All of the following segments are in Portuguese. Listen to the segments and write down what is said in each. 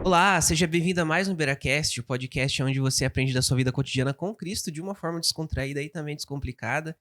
Olá, seja bem-vindo a mais um BeiraCast, o podcast onde você aprende da sua vida cotidiana com Cristo de uma forma descontraída e também descomplicada.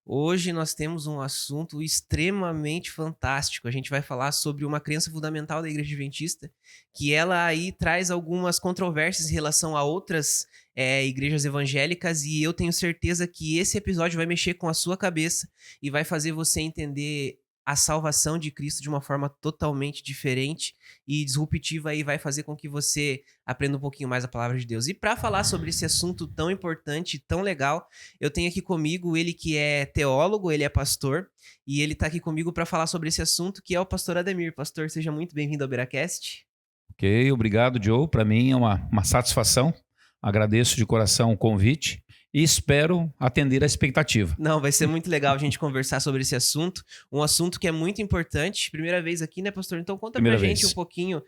Hoje nós temos um assunto extremamente fantástico. A gente vai falar sobre uma crença fundamental da Igreja Adventista, que ela aí traz algumas controvérsias em relação a outras igrejas evangélicas, e eu tenho certeza que esse episódio vai mexer com a sua cabeça e vai fazer você entender a salvação de Cristo de uma forma totalmente diferente e disruptiva, e vai fazer com que você aprenda um pouquinho mais a palavra de Deus. E para falar sobre esse assunto tão importante, tão legal, eu tenho aqui comigo ele que é teólogo, ele é pastor, e ele tá aqui comigo para falar sobre esse assunto, que é o pastor Ademir. Pastor, seja muito bem-vindo ao BeiraCast. Ok, obrigado, Joe. Para mim é uma satisfação. Agradeço de coração o convite e espero atender a expectativa. Não, vai ser muito legal a gente conversar sobre esse assunto, um assunto que é muito importante. Primeira vez aqui, né, pastor? Então conta pra Primeira gente um vez. pouquinho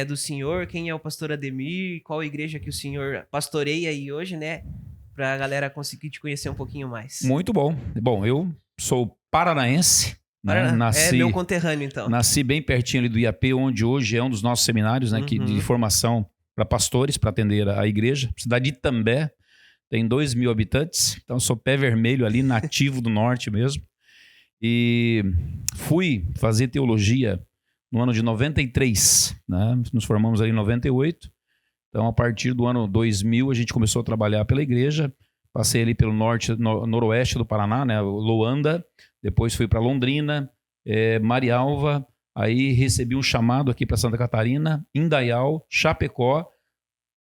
do senhor, quem é o pastor Ademir, qual igreja que o senhor pastoreia aí hoje, né? Pra galera conseguir te conhecer um pouquinho mais. Muito bom. Bom, eu sou paranaense, né? Paraná, é meu Nasci, conterrâneo, então. nasci bem pertinho ali do IAP, onde hoje é um dos nossos seminários, né, de Uhum. formação para pastores, para atender a igreja. Cidade de Itambé, tem 2.000 habitantes, então eu sou pé vermelho ali, nativo do norte mesmo. E fui fazer teologia no ano de 93, né? Nos formamos ali em 98. Então, a partir do ano 2000, a gente começou a trabalhar pela igreja. Passei ali pelo norte, noroeste do Paraná, né? Loanda. Depois fui para Londrina, Marialva. Aí recebi um chamado aqui para Santa Catarina, Indaial, Chapecó,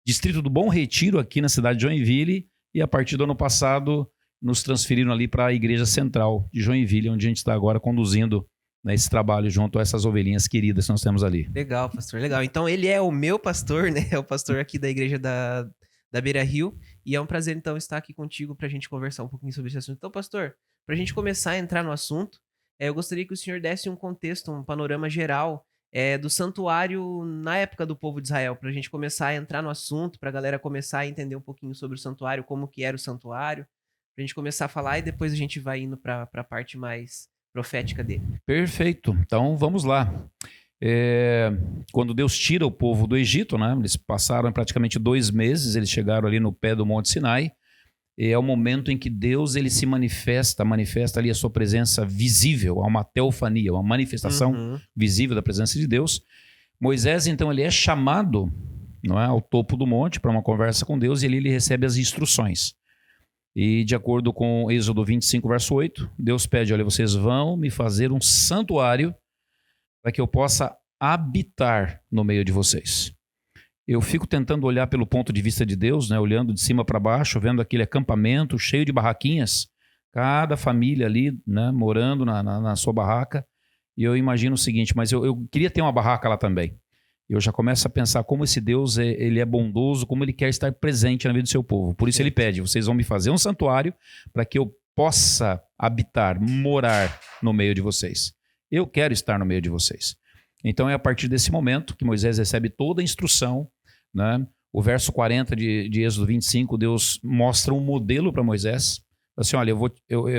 distrito do Bom Retiro, aqui na cidade de Joinville. E a partir do ano passado, nos transferiram ali para a Igreja Central de Joinville, onde a gente está agora conduzindo, né, esse trabalho junto a essas ovelhinhas queridas que nós temos ali. Legal, pastor, legal. Então ele é o meu pastor, né? É o pastor aqui da igreja da Beira Rio. E é um prazer, então, estar aqui contigo para a gente conversar um pouquinho sobre esse assunto. Então, pastor, para a gente começar a entrar no assunto, eu gostaria que o senhor desse um contexto, um panorama geral do santuário na época do povo de Israel, para a gente começar a entrar no assunto, para a galera começar a entender um pouquinho sobre o santuário, como que era o santuário, para a gente começar a falar e depois a gente vai indo para a parte mais profética dele. Perfeito. Então, vamos lá. É, Quando Deus tira o povo do Egito, né? Eles passaram praticamente 2 meses, eles chegaram ali no pé do Monte Sinai. E é o momento em que Deus ele se manifesta ali a sua presença visível, há uma teofania, uma manifestação Uhum. visível da presença de Deus. Moisés, então, ele é chamado, não é, ao topo do monte para uma conversa com Deus, e ali ele recebe as instruções. E de acordo com Êxodo 25, verso 8, Deus pede: olha, vocês vão me fazer um santuário para que eu possa habitar no meio de vocês. Eu fico tentando olhar pelo ponto de vista de Deus, né? Olhando de cima para baixo, vendo aquele acampamento cheio de barraquinhas, cada família ali, né, morando na sua barraca. E eu imagino o seguinte: mas eu queria ter uma barraca lá também. Eu já começo a pensar como esse Deus ele é bondoso, como ele quer estar presente na vida do seu povo. Por isso ele Perfeito. pede: vocês vão me fazer um santuário para que eu possa habitar, morar no meio de vocês. Eu quero estar no meio de vocês. Então é a partir desse momento que Moisés recebe toda a instrução, né? O verso 40 de Êxodo 25, Deus mostra um modelo para Moisés. Assim, olha,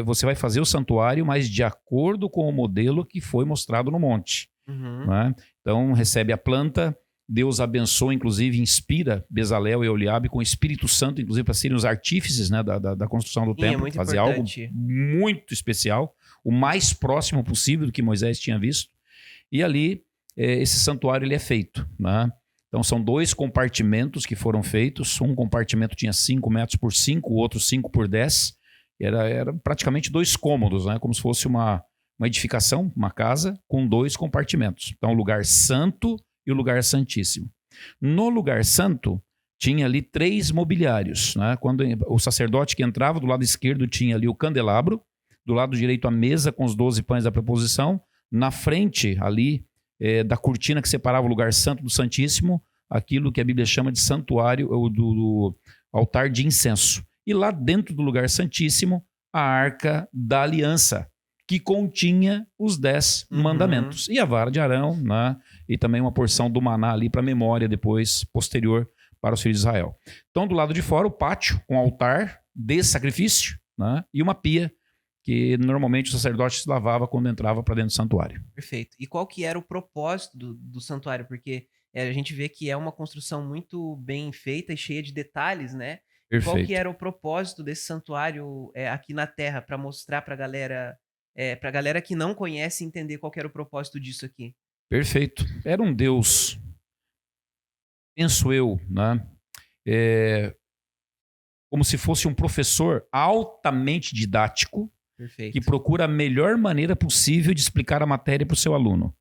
você vai fazer o santuário, mas de acordo com o modelo que foi mostrado no monte. Uhum. Né? Então recebe a planta, Deus abençoa, inclusive inspira Bezalel e Eliabe com o Espírito Santo, inclusive para serem os artífices, né, da construção do Sim, é templo, muito fazer algo importante. muito especial, o mais próximo possível do que Moisés tinha visto. E ali esse santuário ele é feito, né? Então são 2 compartimentos que foram feitos. Um compartimento tinha 5 metros por 5, o outro 5 por 10. Era praticamente 2 cômodos, né? Como se fosse uma edificação, uma casa com 2 compartimentos. Então o lugar santo e o lugar santíssimo. No lugar santo tinha ali 3 mobiliários, né? Quando o sacerdote que entrava, do lado esquerdo tinha ali o candelabro, do lado direito a mesa com os 12 pães da proposição, na frente ali da cortina que separava o lugar santo do santíssimo, aquilo que a Bíblia chama de santuário, ou do altar de incenso. E lá dentro do lugar santíssimo, a arca da aliança, que continha os 10 mandamentos. E a vara de Arão, né? E também uma porção do maná ali para memória depois, posterior, para os filhos de Israel. Então, do lado de fora, o pátio com altar de sacrifício, né? E uma pia que normalmente o sacerdote se lavava quando entrava para dentro do santuário. Perfeito. E qual que era o propósito do santuário? Porque a gente vê que é uma construção muito bem feita e cheia de detalhes, né? Qual que Perfeito, era o propósito desse santuário aqui na Terra para mostrar para galera que não conhece entender qual que era o propósito disso aqui? perfeito. Era um Deus, penso eu, né? É, como se fosse um professor altamente didático que Perfeito. procura a melhor maneira possível de explicar a matéria para o seu aluno.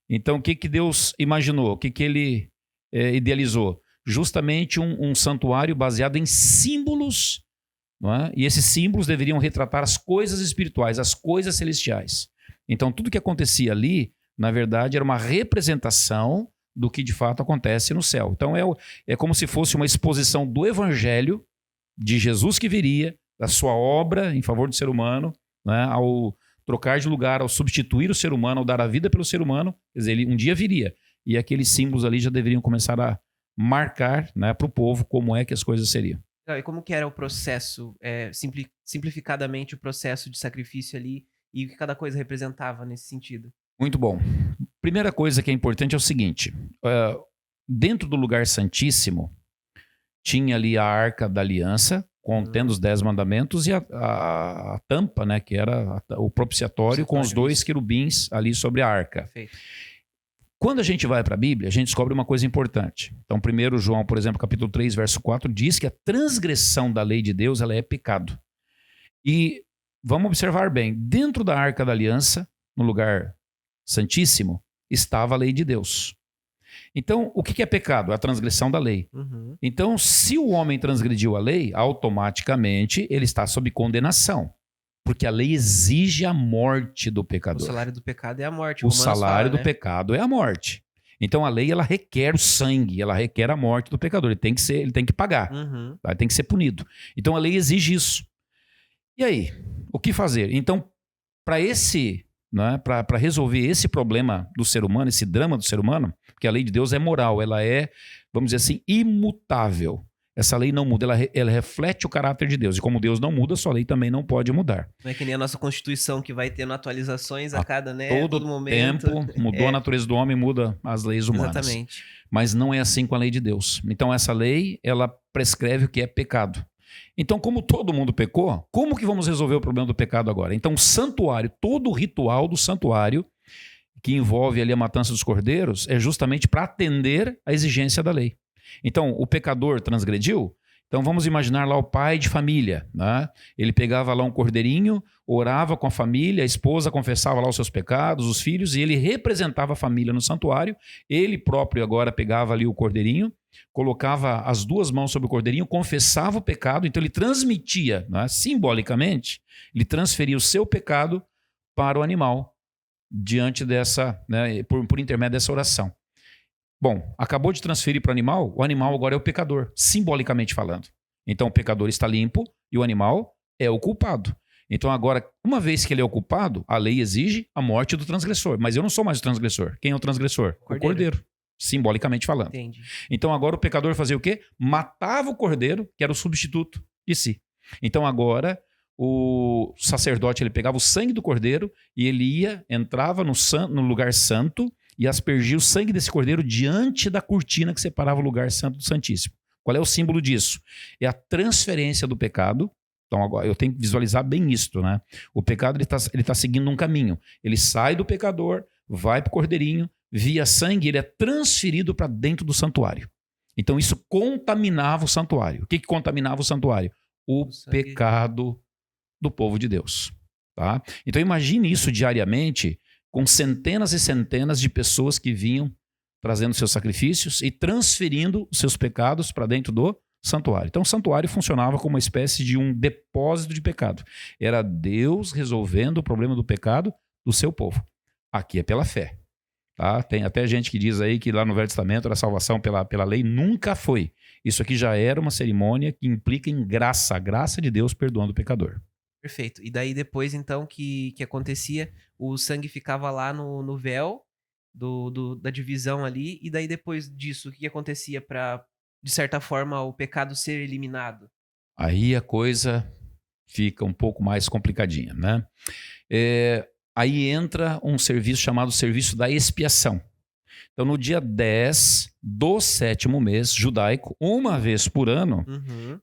Então, o que, que Deus imaginou? O que, que ele idealizou? Justamente um santuário baseado em símbolos, não é? E esses símbolos deveriam retratar as coisas espirituais, as coisas celestiais. Então, tudo que acontecia ali, na verdade, era uma representação do que de fato acontece no céu. Então, é como se fosse uma exposição do evangelho de Jesus que viria, da sua obra em favor do ser humano, né, ao trocar de lugar, ao substituir o ser humano, ao dar a vida pelo ser humano, quer dizer, ele um dia viria. E aqueles símbolos ali já deveriam começar a marcar, né, para o povo como é que as coisas seriam. E como que era o processo, simplificadamente o processo de sacrifício ali e o que cada coisa representava nesse sentido? Muito bom. Primeira coisa que é importante é o seguinte: dentro do lugar santíssimo tinha ali a Arca da Aliança, contendo os 10 mandamentos, e a tampa, né, que era o propiciatório, com os dois Isso. querubins ali sobre a arca. Perfeito. Quando a gente vai para a Bíblia, a gente descobre uma coisa importante. Então, 1 João, por exemplo, capítulo 3, verso 4, diz que a transgressão da lei de Deus ela é pecado. E vamos observar bem, dentro da Arca da Aliança, no lugar santíssimo, estava a lei de Deus. Então, o que é pecado? É a transgressão da lei. Uhum. Então, se o homem transgrediu a lei, automaticamente ele está sob condenação. Porque a lei exige a morte do O pecador. salário do pecado é a morte. O Romanos salário fala, do né? pecado é a morte. Então a lei ela requer o sangue, ela requer a morte do pecador. Ele tem que pagar, Uhum. tá? Ele tem que ser punido. Então a lei exige isso. E aí, o que fazer? Então, para esse, né, para resolver esse problema do ser humano, esse drama do ser humano, porque a lei de Deus é moral, ela é, vamos dizer assim, imutável. Essa lei não muda, ela reflete o caráter de Deus. E como Deus não muda, sua lei também não pode mudar. Não é que nem a nossa Constituição que vai tendo atualizações a cada, né, Todo todo momento. tempo mudou a natureza do homem, muda as leis humanas. Exatamente. Mas não é assim com a lei de Deus. Então essa lei, ela prescreve o que é pecado. Então, como todo mundo pecou, como que vamos resolver o problema do pecado agora? Então, o santuário, todo o ritual do santuário, que envolve ali a matança dos cordeiros, é justamente para atender à exigência da lei. Então, o pecador transgrediu. Então, vamos imaginar lá o pai de família, né? Ele pegava lá um cordeirinho, orava com a família, a esposa confessava lá os seus pecados, os filhos, e ele representava a família no santuário. Ele próprio agora pegava ali o cordeirinho, colocava as duas mãos sobre o cordeirinho, confessava o pecado, então ele transmitia, né, simbolicamente, ele transferia o seu pecado para o animal, diante dessa, né, por intermédio dessa oração. Bom, acabou de transferir para o animal agora é o pecador, simbolicamente falando. Então o pecador está limpo e o animal é o culpado. Então agora, uma vez que ele é o culpado, a lei exige a morte do transgressor. Mas eu não sou mais o transgressor. Quem é o transgressor? O cordeiro, simbolicamente falando. Entendi. Então agora o pecador fazia o quê? Matava o cordeiro, que era o substituto de si. Então agora o sacerdote ele pegava o sangue do cordeiro e ele ia, entrava no lugar santo e aspergia o sangue desse cordeiro diante da cortina que separava o lugar santo do santíssimo. Qual é o símbolo disso? É a transferência do pecado. Então agora eu tenho que visualizar bem isto, né? O pecado ele tá seguindo um caminho. Ele sai do pecador, vai para o cordeirinho, via sangue, ele é transferido para dentro do santuário. Então isso contaminava o santuário. O que contaminava o santuário? O pecado do povo de Deus. Tá? Então imagine isso diariamente com centenas e centenas de pessoas que vinham trazendo seus sacrifícios e transferindo os seus pecados para dentro do santuário. Então o santuário funcionava como uma espécie de um depósito de pecado. Era Deus resolvendo o problema do pecado do seu povo. Aqui é pela fé. Tá? Tem até gente que diz aí que lá no Velho Testamento era salvação pela lei. Nunca foi. Isso aqui já era uma cerimônia que implica em graça, a graça de Deus perdoando o pecador. Perfeito. E daí depois, então, que acontecia, o sangue ficava lá no véu da divisão ali, e daí depois disso, o que acontecia para, de certa forma, o pecado ser eliminado? Aí a coisa fica um pouco mais complicadinha, né? Aí entra um serviço chamado serviço da expiação. Então, no dia 10 do 7º mês judaico, uma vez por ano,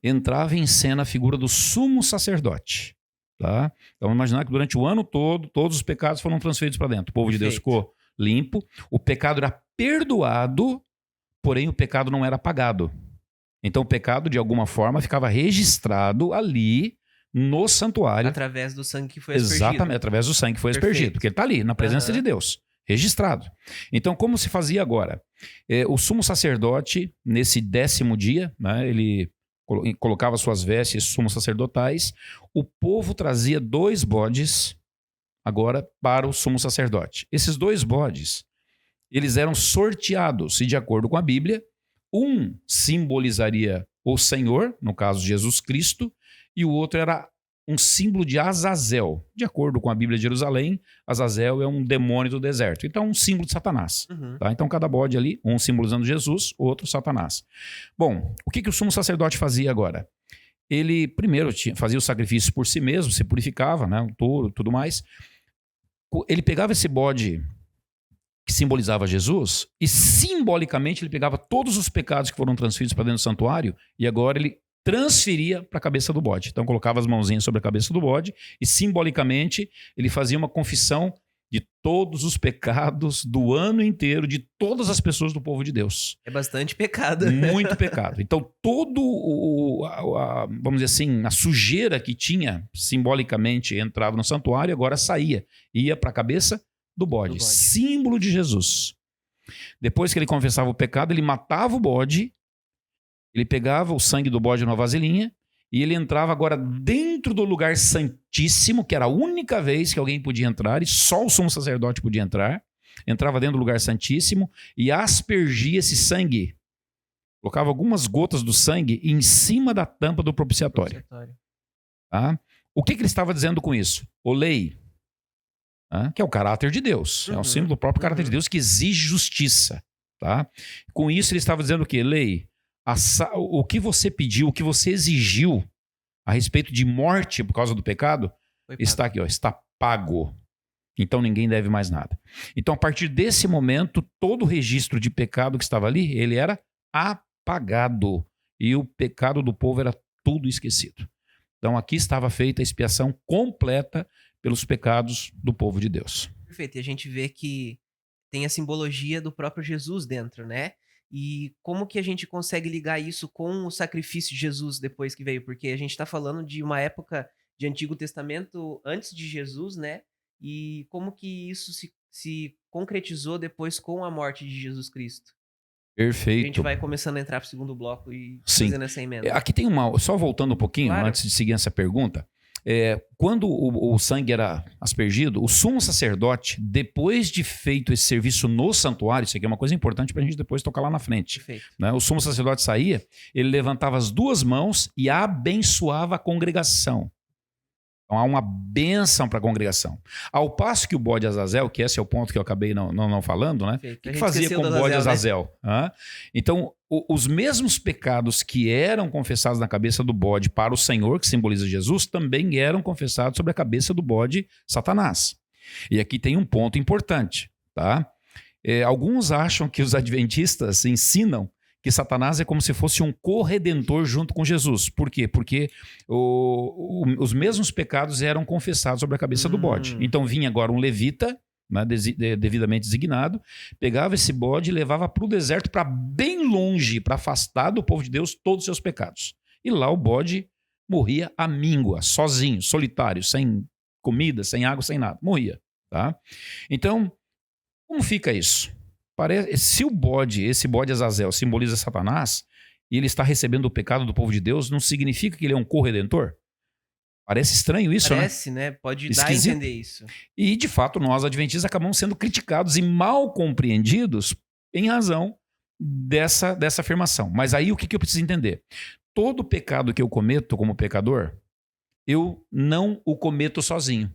entrava em cena a figura do sumo sacerdote. Tá? Então, imaginar que durante o ano todo, todos os pecados foram transferidos para dentro. O povo de Deus ficou limpo, o pecado era perdoado, porém o pecado não era apagado. Então, o pecado, de alguma forma, ficava registrado ali no santuário. Através do sangue que foi aspergido. Exatamente, através do sangue que foi aspergido, porque ele está ali, na presença de Deus, registrado. Então, como se fazia agora? O sumo sacerdote, nesse 10º dia, né, ele colocava suas vestes sumos sacerdotais, o povo trazia 2 bodes agora para o sumo sacerdote. Esses 2 bodes, eles eram sorteados, e de acordo com a Bíblia, um simbolizaria o Senhor, no caso Jesus Cristo, e o outro era um símbolo de Azazel. De acordo com a Bíblia de Jerusalém, Azazel é um demônio do deserto. Então, um símbolo de Satanás. Tá? Então, cada bode ali, um simbolizando Jesus, outro Satanás. Bom, o que o sumo sacerdote fazia agora? Ele, primeiro, fazia o sacrifício por si mesmo, se purificava, né, o touro, tudo mais. Ele pegava esse bode que simbolizava Jesus e, simbolicamente, ele pegava todos os pecados que foram transferidos para dentro do santuário e agora ele transferia para a cabeça do bode. Então, colocava as mãozinhas sobre a cabeça do bode e, simbolicamente, ele fazia uma confissão de todos os pecados do ano inteiro, de todas as pessoas do povo de Deus. É bastante pecado. Muito pecado. Então, vamos dizer assim, a sujeira que tinha simbolicamente entrado no santuário, agora saía. Ia para a cabeça do bode. Símbolo de Jesus. Depois que ele confessava o pecado, ele matava o bode, ele pegava o sangue do bode numa vasilhinha e ele entrava agora dentro do lugar santíssimo, que era a única vez que alguém podia entrar e só o sumo sacerdote podia entrar. Entrava dentro do lugar santíssimo e aspergia esse sangue. Colocava algumas gotas do sangue em cima da tampa do propiciatório. Tá? O que ele estava dizendo com isso? Olei, que é o caráter de Deus. É um símbolo do próprio caráter de Deus que exige justiça. Tá? Com isso ele estava dizendo o quê? Lei, o que você pediu, o que você exigiu a respeito de morte por causa do pecado, está aqui, está pago. Então ninguém deve mais nada. Então, a partir desse momento, todo o registro de pecado que estava ali, ele era apagado. E o pecado do povo era tudo esquecido. Então, aqui estava feita a expiação completa pelos pecados do povo de Deus. Perfeito. E a gente vê que tem a simbologia do próprio Jesus dentro, né? E como que a gente consegue ligar isso com o sacrifício de Jesus depois que veio? Porque a gente está falando de uma época de Antigo Testamento antes de Jesus, né? E como que isso se concretizou depois com a morte de Jesus Cristo? Perfeito. A gente vai começando a entrar para o segundo bloco e fazendo essa emenda. Aqui tem só voltando um pouquinho, antes de seguir essa pergunta. Quando o sangue era aspergido, o sumo sacerdote, depois de feito esse serviço no santuário, isso aqui é uma coisa importante para a gente depois tocar lá na frente, né? O sumo sacerdote saía, ele levantava as 2 mãos e abençoava a congregação. Então há uma bênção para a congregação. Ao passo que o bode Azazel, que esse é o ponto que eu acabei não falando, né? O que fazia com o bode Azazel? Né? Então, os mesmos pecados que eram confessados na cabeça do bode para o Senhor, que simboliza Jesus, também eram confessados sobre a cabeça do bode Satanás. E aqui tem um ponto importante, tá? Alguns acham que os adventistas ensinam que Satanás é como se fosse um corredentor junto com Jesus. Por quê? Porque os mesmos pecados eram confessados sobre a cabeça do bode. Então vinha agora um levita, né, devidamente designado, pegava esse bode e levava para o deserto, para bem longe, para afastar do povo de Deus todos os seus pecados. E lá o bode morria à míngua, sozinho, solitário, sem comida, sem água, sem nada. Morria. Tá? Então, como fica isso? Se esse bode Azazel simboliza Satanás e ele está recebendo o pecado do povo de Deus, não significa que ele é um corredentor? Parece estranho isso, Parece, né? Pode dar a entender isso. E, de fato, nós adventistas acabamos sendo criticados e mal compreendidos em razão dessa afirmação. Mas aí o que eu preciso entender? Todo pecado que eu cometo como pecador, eu não o cometo sozinho.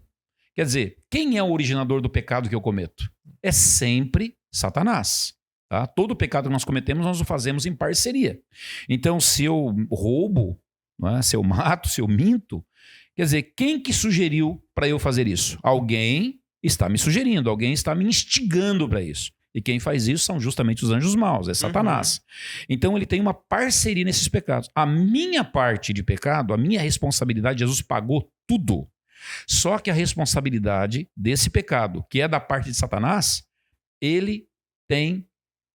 Quer dizer, quem é o originador do pecado que eu cometo? É sempre Satanás. Tá? Todo pecado que nós cometemos, nós o fazemos em parceria. Então, se eu roubo, não é? Se eu mato, se eu minto, quer dizer, quem que sugeriu para eu fazer isso? Alguém está me sugerindo, alguém está me instigando para isso. E quem faz isso são justamente os anjos maus, é Satanás. Então ele tem uma parceria nesses pecados. A minha parte de pecado, a minha responsabilidade, Jesus pagou tudo. Só que a responsabilidade desse pecado, que é da parte de Satanás, ele tem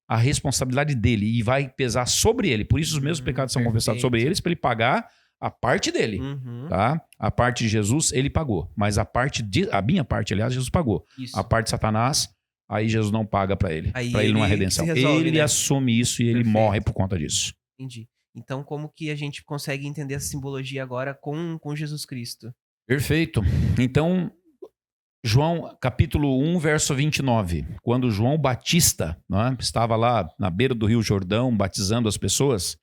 a responsabilidade dele e vai pesar sobre ele. Por isso os meus pecados são confessados sobre eles, para ele pagar a parte dele. Tá? A parte de Jesus, ele pagou. Mas a minha parte, aliás, Jesus pagou. Isso. A parte de Satanás, aí Jesus não paga para ele. Para ele não é redenção. Resolve, ele, né? Assume isso e ele morre por conta disso. Entendi. Então, como que a gente consegue entender essa simbologia agora com Jesus Cristo? Perfeito. Então, João, capítulo 1, verso 29. Quando João Batista, né, estava lá na beira do Rio Jordão, batizando as pessoas,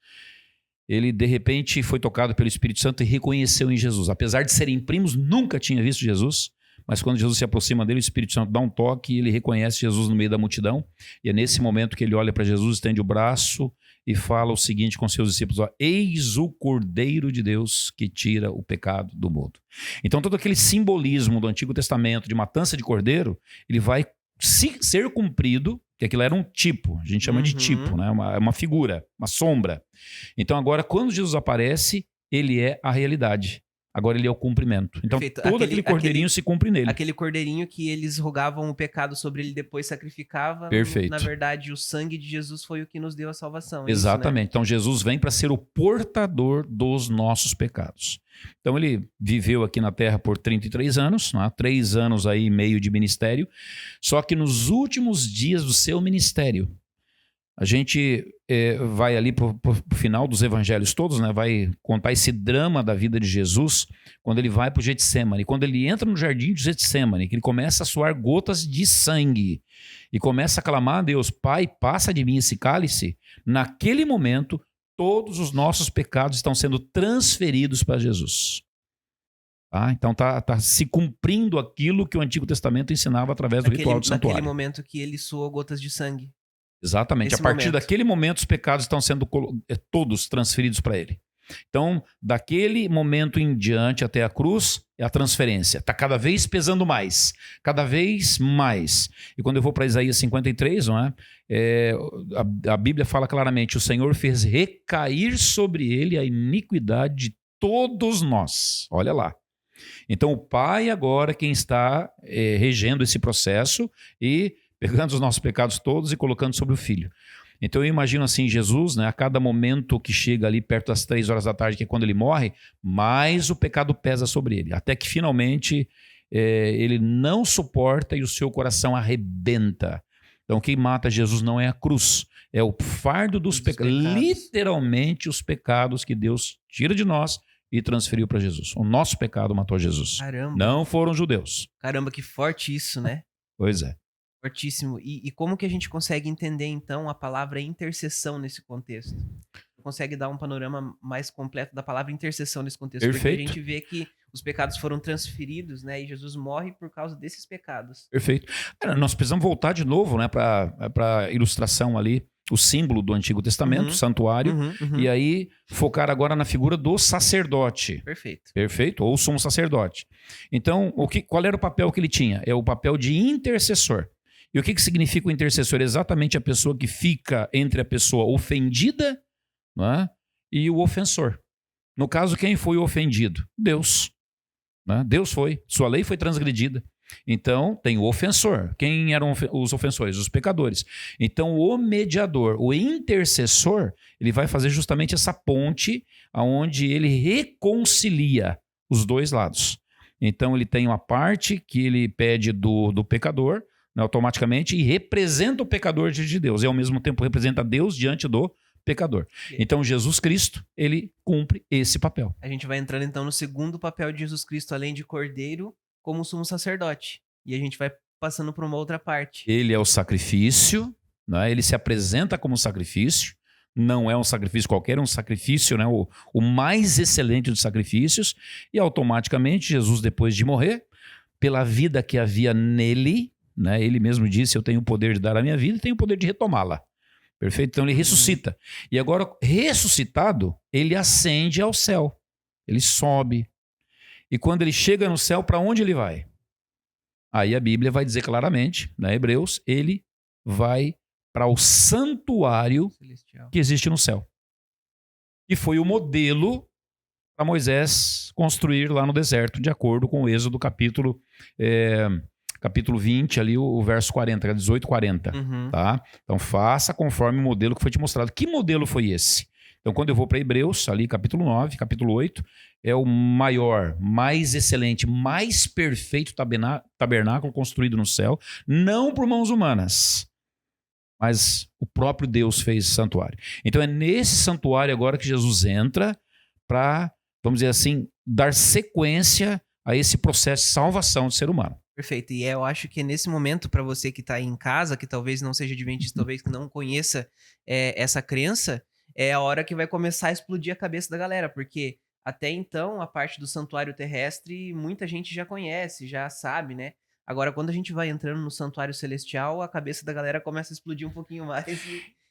ele, de repente, foi tocado pelo Espírito Santo e reconheceu em Jesus. Apesar de serem primos, nunca tinha visto Jesus, mas quando Jesus se aproxima dele, o Espírito Santo dá um toque e ele reconhece Jesus no meio da multidão. E é nesse momento que ele olha para Jesus, estende o braço e fala o seguinte com seus discípulos: ó, eis o Cordeiro de Deus que tira o pecado do mundo. Então todo aquele simbolismo do Antigo Testamento de matança de cordeiro, ele vai ser cumprido, que aquilo era um tipo, a gente chama de tipo, né? uma figura, uma sombra. Então agora quando Jesus aparece, ele é a realidade. Agora ele é o cumprimento. Então todo aquele cordeirinho se cumpre nele. Aquele cordeirinho que eles rogavam o pecado sobre ele, depois sacrificava. Perfeito. Na verdade, o sangue de Jesus foi o que nos deu a salvação. Exatamente. Isso, né? Então Jesus vem para ser o portador dos nossos pecados. Então ele viveu aqui na Terra por 33 anos, né? 3 anos aí e meio de ministério. Só que nos últimos dias do seu ministério, a gente vai ali para o final dos evangelhos todos, né? Vai contar esse drama da vida de Jesus quando ele vai para o Getsemane. Quando ele entra no jardim de Getsemane, que ele começa a suar gotas de sangue e começa a clamar a Deus: Pai, passa de mim esse cálice. Naquele momento, todos os nossos pecados estão sendo transferidos para Jesus. Tá? Então tá se cumprindo aquilo que o Antigo Testamento ensinava através do ritual do santuário. Naquele momento que ele suou gotas de sangue. Exatamente. A partir daquele momento, os pecados estão sendo todos transferidos para ele. Então, daquele momento em diante até a cruz, é a transferência. Está cada vez pesando mais. Cada vez mais. E quando eu vou para Isaías 53, não é? A Bíblia fala claramente: o Senhor fez recair sobre ele a iniquidade de todos nós. Olha lá. Então, o Pai agora quem está regendo esse processo e pegando os nossos pecados todos e colocando sobre o Filho. Então eu imagino assim, Jesus, né, a cada momento que chega ali perto das 3 horas da tarde, que é quando ele morre, mais o pecado pesa sobre ele, até que finalmente ele não suporta e o seu coração arrebenta. Então quem mata Jesus não é a cruz, é o fardo dos pecados, literalmente os pecados que Deus tira de nós e transferiu para Jesus. O nosso pecado matou Jesus. Caramba. Não foram judeus. Caramba, que forte isso, né? Pois é. Fortíssimo. E como que a gente consegue entender, então, a palavra intercessão nesse contexto? Consegue dar um panorama mais completo da palavra intercessão nesse contexto? Perfeito. Porque a gente vê que os pecados foram transferidos, né? E Jesus morre por causa desses pecados. Perfeito. Nós precisamos voltar de novo, né, para a ilustração ali, o símbolo do Antigo Testamento, o santuário, e aí focar agora na figura do sacerdote. Perfeito. Perfeito? Ou sumo sacerdote. Então, qual era o papel que ele tinha? É o papel de intercessor. E o que significa o intercessor? Exatamente a pessoa que fica entre a pessoa ofendida, né, e o ofensor. No caso, quem foi o ofendido? Deus. Né? Deus foi. Sua lei foi transgredida. Então, tem o ofensor. Quem eram os ofensores? Os pecadores. Então, o mediador, o intercessor, ele vai fazer justamente essa ponte onde ele reconcilia os dois lados. Então, ele tem uma parte que ele pede do pecador, né, automaticamente, e representa o pecador diante de Deus. E, ao mesmo tempo, representa Deus diante do pecador. Então, Jesus Cristo, ele cumpre esse papel. A gente vai entrando, então, no segundo papel de Jesus Cristo, além de cordeiro, como sumo sacerdote. E a gente vai passando para uma outra parte. Ele é o sacrifício, né? Ele se apresenta como sacrifício. Não é um sacrifício qualquer, é um sacrifício, né? O mais excelente dos sacrifícios. E, automaticamente, Jesus, depois de morrer, pela vida que havia nele, né? Ele mesmo disse: eu tenho o poder de dar a minha vida e tenho o poder de retomá-la. Perfeito? Então ele ressuscita. E agora, ressuscitado, ele ascende ao céu. Ele sobe. E quando ele chega no céu, para onde ele vai? Aí a Bíblia vai dizer claramente, né, Hebreus, ele vai para o santuário Celestial. que existe no céu. E foi o modelo para Moisés construir lá no deserto, de acordo com o Êxodo capítulo 20, ali o verso 40, 18, 40. Uhum. Tá? Então faça conforme o modelo que foi te mostrado. Que modelo foi esse? Então quando eu vou para Hebreus, ali capítulo 9, capítulo 8, é o maior, mais excelente, mais perfeito tabernáculo construído no céu, não por mãos humanas, mas o próprio Deus fez esse santuário. Então é nesse santuário agora que Jesus entra para, vamos dizer assim, dar sequência a esse processo de salvação do ser humano. Perfeito. E eu acho que nesse momento, para você que está aí em casa, que talvez não seja adventista, talvez que não conheça essa crença, é a hora que vai começar a explodir a cabeça da galera, porque até então a parte do santuário terrestre muita gente já conhece, já sabe, né? Agora, quando a gente vai entrando no santuário celestial, a cabeça da galera começa a explodir um pouquinho mais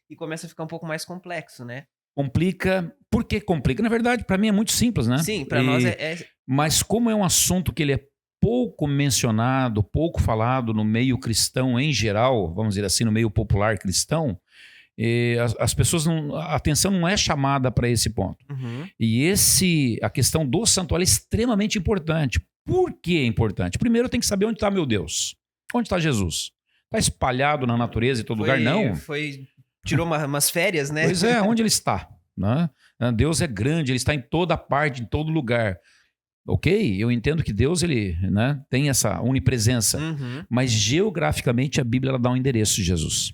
e começa a ficar um pouco mais complexo, né? Complica. Por que complica? Na verdade, para mim é muito simples, né? Sim, para nós Mas como é um assunto que ele é pouco mencionado, pouco falado no meio cristão em geral, vamos dizer assim, no meio popular cristão, as pessoas a atenção não é chamada para esse ponto. Uhum. E a questão do santuário é extremamente importante. Por que é importante? Primeiro tem que saber onde está meu Deus. Onde está Jesus? Está espalhado na natureza em todo lugar? Não. Tirou umas férias, né? Pois é, onde ele está? Né? Deus é grande, ele está em toda parte, em todo lugar. Ok, eu entendo que Deus ele, né, tem essa onipresença, mas geograficamente a Bíblia ela dá um endereço de Jesus.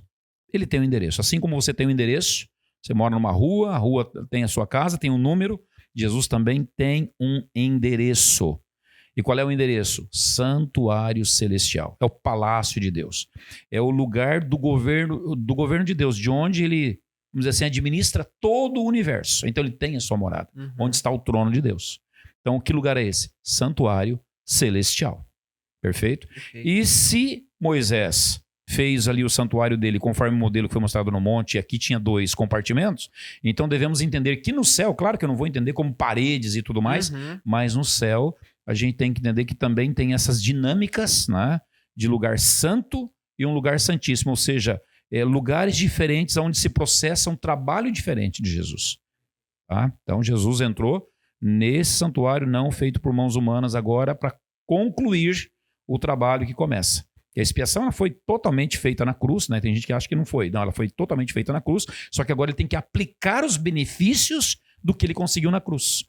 Ele tem um endereço. Assim como você tem um endereço, você mora numa rua, a rua tem a sua casa, tem um número, Jesus também tem um endereço. E qual é o endereço? Santuário celestial. É o palácio de Deus. É o lugar do governo de Deus, de onde ele, vamos dizer assim, administra todo o universo. Então ele tem a sua morada, onde está o trono de Deus. Então, que lugar é esse? Santuário celestial. Perfeito? E se Moisés fez ali o santuário dele conforme o modelo que foi mostrado no monte, e aqui tinha 2 compartimentos, então devemos entender que no céu, claro que eu não vou entender como paredes e tudo mais, mas no céu a gente tem que entender que também tem essas dinâmicas, né, de lugar santo e um lugar santíssimo, ou seja, lugares diferentes onde se processa um trabalho diferente de Jesus. Tá? Então Jesus entrou nesse santuário não feito por mãos humanas agora para concluir o trabalho que começa. E a expiação ela foi totalmente feita na cruz, né? Tem gente que acha que não foi. Não, ela foi totalmente feita na cruz, só que agora ele tem que aplicar os benefícios do que ele conseguiu na cruz.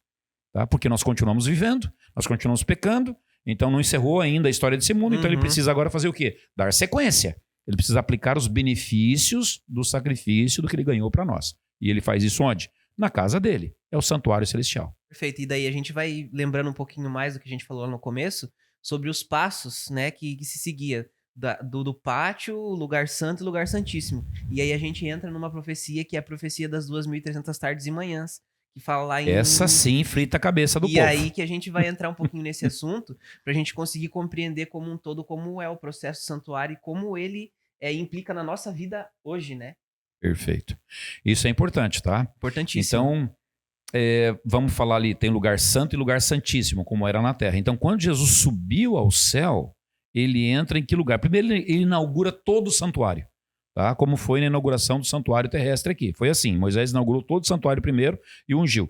Tá? Porque nós continuamos vivendo, nós continuamos pecando, então não encerrou ainda a história desse mundo, então ele precisa agora fazer o quê? Dar sequência. Ele precisa aplicar os benefícios do sacrifício do que ele ganhou para nós. E ele faz isso onde? Na casa dele. É o santuário celestial. Perfeito. E daí a gente vai lembrando um pouquinho mais do que a gente falou lá no começo, sobre os passos, né, que se seguia do pátio, lugar santo e lugar santíssimo. E aí a gente entra numa profecia que é a profecia das 2.300 tardes e manhãs, que fala lá em... Essa sim frita a cabeça do povo. E aí que a gente vai entrar um pouquinho nesse assunto, pra gente conseguir compreender como um todo, como é o processo santuário e como ele implica na nossa vida hoje, né? Perfeito. Isso é importante, tá? Importantíssimo. Então, vamos falar ali, tem lugar santo e lugar santíssimo, como era na terra. Então, quando Jesus subiu ao céu, ele entra em que lugar? Primeiro, ele inaugura todo o santuário, tá? Como foi na inauguração do santuário terrestre aqui. Foi assim, Moisés inaugurou todo o santuário primeiro e ungiu.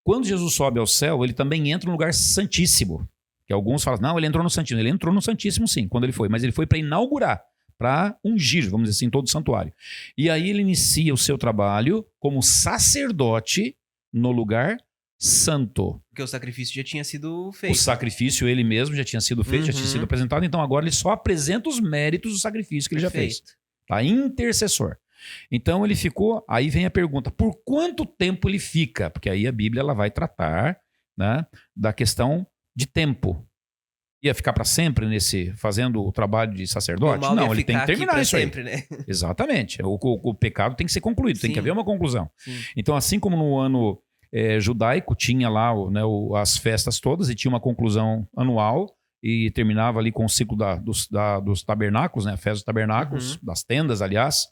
Quando Jesus sobe ao céu, ele também entra no lugar santíssimo. Que alguns falam, não, ele entrou no santíssimo. Ele entrou no santíssimo sim, quando ele foi. Mas ele foi para inaugurar, para ungir, vamos dizer assim, todo o santuário. E aí ele inicia o seu trabalho como sacerdote no lugar santo. Porque o sacrifício já tinha sido feito. O sacrifício ele mesmo já tinha sido feito, já tinha sido apresentado. Então agora ele só apresenta os méritos do sacrifício que ele já fez. Tá? Intercessor. Então ele ficou, aí vem a pergunta, por quanto tempo ele fica? Porque aí a Bíblia ela vai tratar, né, da questão de tempo. Ia ficar para sempre fazendo o trabalho de sacerdote? Não, ele tem que terminar isso sempre, aí. Né? Exatamente. O pecado tem que ser concluído, tem que haver uma conclusão. Sim. Então assim como no ano judaico tinha lá as festas todas e tinha uma conclusão anual e terminava ali com o ciclo dos tabernáculos, né, a festa dos tabernáculos, das tendas, aliás,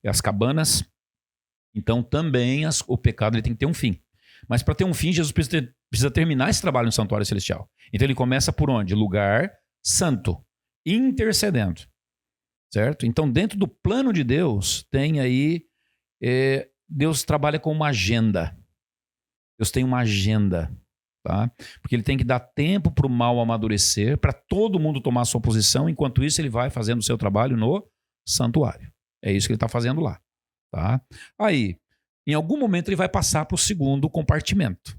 e as cabanas. Então também o pecado ele tem que ter um fim. Mas para ter um fim, Jesus precisa terminar esse trabalho no santuário celestial. Então ele começa por onde? Lugar santo, intercedendo. certo? Então, dentro do plano de Deus, tem aí, Deus trabalha com uma agenda. Deus tem uma agenda, tá? Porque ele tem que dar tempo para o mal amadurecer, para todo mundo tomar a sua posição, enquanto isso ele vai fazendo o seu trabalho no santuário. É isso que ele está fazendo lá, tá? Aí, em algum momento ele vai passar para o segundo compartimento.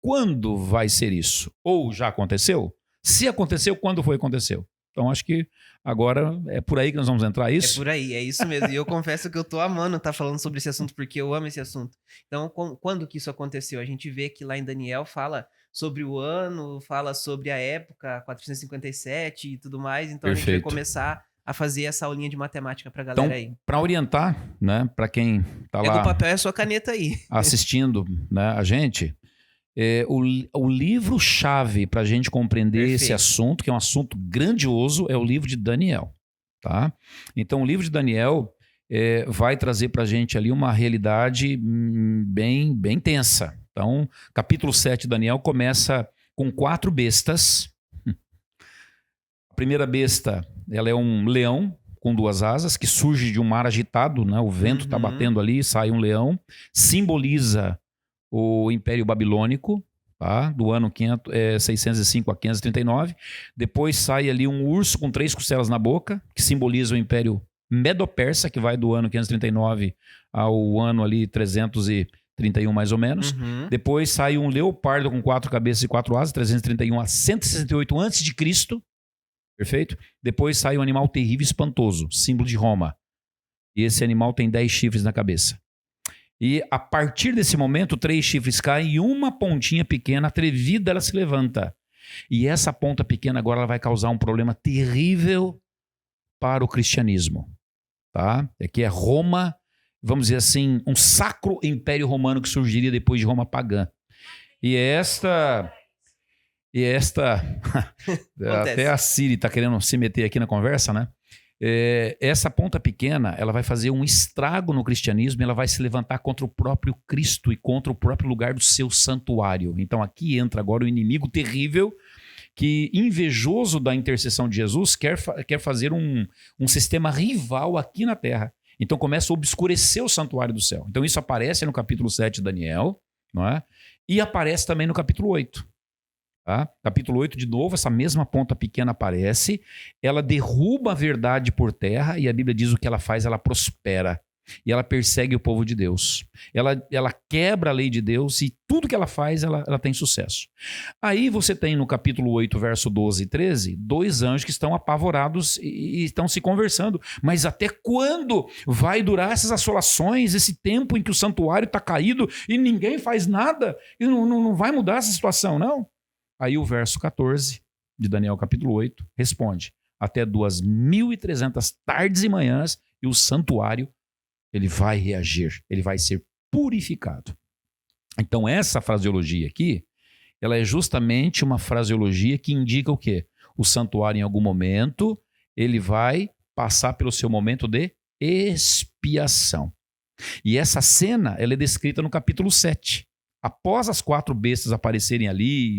Quando vai ser isso? Ou já aconteceu? Se aconteceu, quando foi que aconteceu? Então, acho que agora é por aí que nós vamos entrar, é isso? É por aí, é isso mesmo. E eu confesso que eu tô amando estar falando sobre esse assunto, porque eu amo esse assunto. Então, quando que isso aconteceu? A gente vê que lá em Daniel fala sobre o ano, fala sobre a época, 457 e tudo mais. Então, a gente vai começar a fazer essa aulinha de matemática pra galera aí. Para orientar, né, para quem tá lá... Pega o papel e a sua caneta aí. Assistindo, né, a gente... o livro-chave para a gente compreender esse assunto, que é um assunto grandioso, é o livro de Daniel. Tá? Então, o livro de Daniel vai trazer para a gente ali uma realidade bem, bem tensa. Então, capítulo 7 de Daniel começa com 4 bestas. A primeira besta, ela é um leão com 2 asas, que surge de um mar agitado, né? O vento está batendo ali, sai um leão, simboliza o Império Babilônico, tá? Do ano 605 a 539. Depois sai ali um urso com 3 costelas na boca, que simboliza o Império Medo-Persa, que vai do ano 539 ao ano ali 331 mais ou menos. Depois sai um leopardo com 4 cabeças e 4 asas, 331 a 168 a.C., perfeito? Depois sai um animal terrível e espantoso, símbolo de Roma. E esse animal tem 10 chifres na cabeça. E a partir desse momento, 3 chifres caem e uma pontinha pequena, atrevida, ela se levanta. E essa ponta pequena agora ela vai causar um problema terrível para o cristianismo. Tá? Aqui é Roma, vamos dizer assim, um sacro império romano que surgiria depois de Roma pagã. E esta até a Siri está querendo se meter aqui na conversa, né? Essa ponta pequena, ela vai fazer um estrago no cristianismo, ela vai se levantar contra o próprio Cristo e contra o próprio lugar do seu santuário. Então aqui entra agora o inimigo terrível que, invejoso da intercessão de Jesus, quer fazer um sistema rival aqui na terra. Então começa a obscurecer o santuário do céu. Então isso aparece no capítulo 7 de Daniel, não é? E aparece também no capítulo 8. Tá? Capítulo 8, de novo, essa mesma ponta pequena aparece, ela derruba a verdade por terra e a Bíblia diz o que ela faz, ela prospera e ela persegue o povo de Deus. Ela quebra a lei de Deus e tudo que ela faz, ela tem sucesso. Aí você tem no capítulo 8, verso 12 e 13, 2 anjos que estão apavorados e estão se conversando. Mas até quando vai durar essas assolações, esse tempo em que o santuário está caído e ninguém faz nada? E não vai mudar essa situação, não? Aí o verso 14 de Daniel capítulo 8 responde: até 2.300 tardes e manhãs e o santuário ele vai reagir, ele vai ser purificado. Então essa fraseologia aqui, ela é justamente uma fraseologia que indica o quê? O santuário em algum momento ele vai passar pelo seu momento de expiação. E essa cena ela é descrita no capítulo 7. Após as 4 bestas aparecerem ali,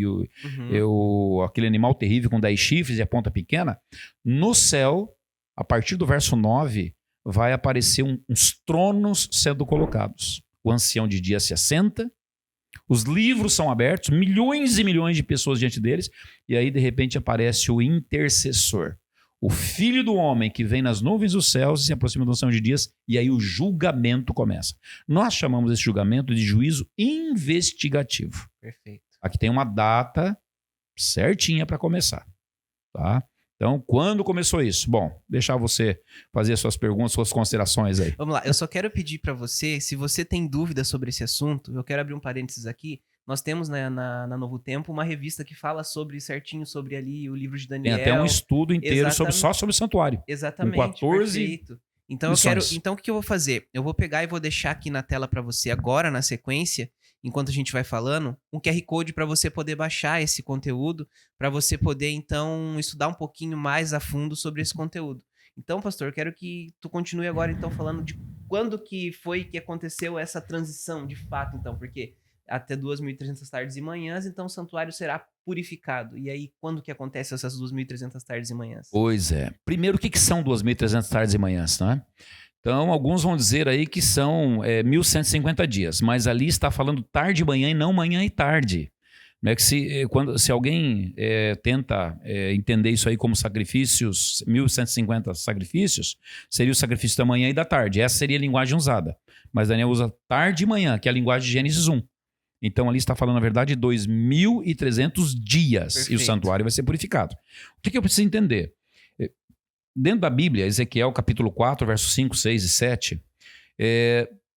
aquele animal terrível com 10 chifres e a ponta pequena, no céu, a partir do verso 9, vai aparecer uns tronos sendo colocados. O ancião de dia se assenta, os livros são abertos, milhões e milhões de pessoas diante deles, e aí de repente aparece o intercessor. O Filho do Homem que vem nas nuvens dos céus e se aproxima do ancião de dias, e aí o julgamento começa. Nós chamamos esse julgamento de juízo investigativo. Perfeito. Aqui tem uma data certinha para começar. Tá? Então, quando começou isso? Bom, deixar você fazer suas perguntas, suas considerações aí. Vamos lá, eu só quero pedir para você, se você tem dúvidas sobre esse assunto, eu quero abrir um parênteses aqui. Nós temos na Novo Tempo uma revista que fala certinho sobre ali o livro de Daniel. Tem até um estudo inteiro só sobre o santuário. Exatamente, com 14 perfeito. Então, então o que eu vou fazer? Eu vou pegar e vou deixar aqui na tela para você agora, na sequência, enquanto a gente vai falando, um QR Code para você poder baixar esse conteúdo, para você poder, então, estudar um pouquinho mais a fundo sobre esse conteúdo. Então, pastor, eu quero que tu continue agora, então, falando de quando que foi que aconteceu essa transição, de fato, então, porque até 2.300 tardes e manhãs, então o santuário será purificado. E aí, quando que acontece essas 2.300 tardes e manhãs? Pois é. Primeiro, o que são 2.300 tardes e manhãs, né? Então, alguns vão dizer aí que são 1.150 dias, mas ali está falando tarde e manhã e não manhã e tarde. Não é que se alguém tenta entender isso aí como sacrifícios, 1.150 sacrifícios, seria o sacrifício da manhã e da tarde. Essa seria a linguagem usada. Mas Daniel usa tarde e manhã, que é a linguagem de Gênesis 1. Então ali está falando, na verdade, 2.300 dias. Perfeito. E o santuário vai ser purificado. O que eu preciso entender? Dentro da Bíblia, Ezequiel capítulo 4, versos 5, 6 e 7,